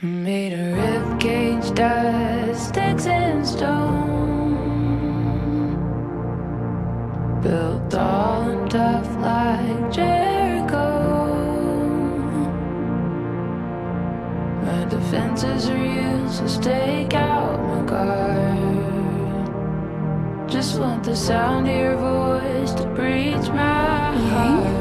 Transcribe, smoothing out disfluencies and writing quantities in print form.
Made a ribcage, dust, sticks and stone. Built tall and tough like Jericho. My defenses are used to stake out my guard. Just want the sound of your voice to breach my heart.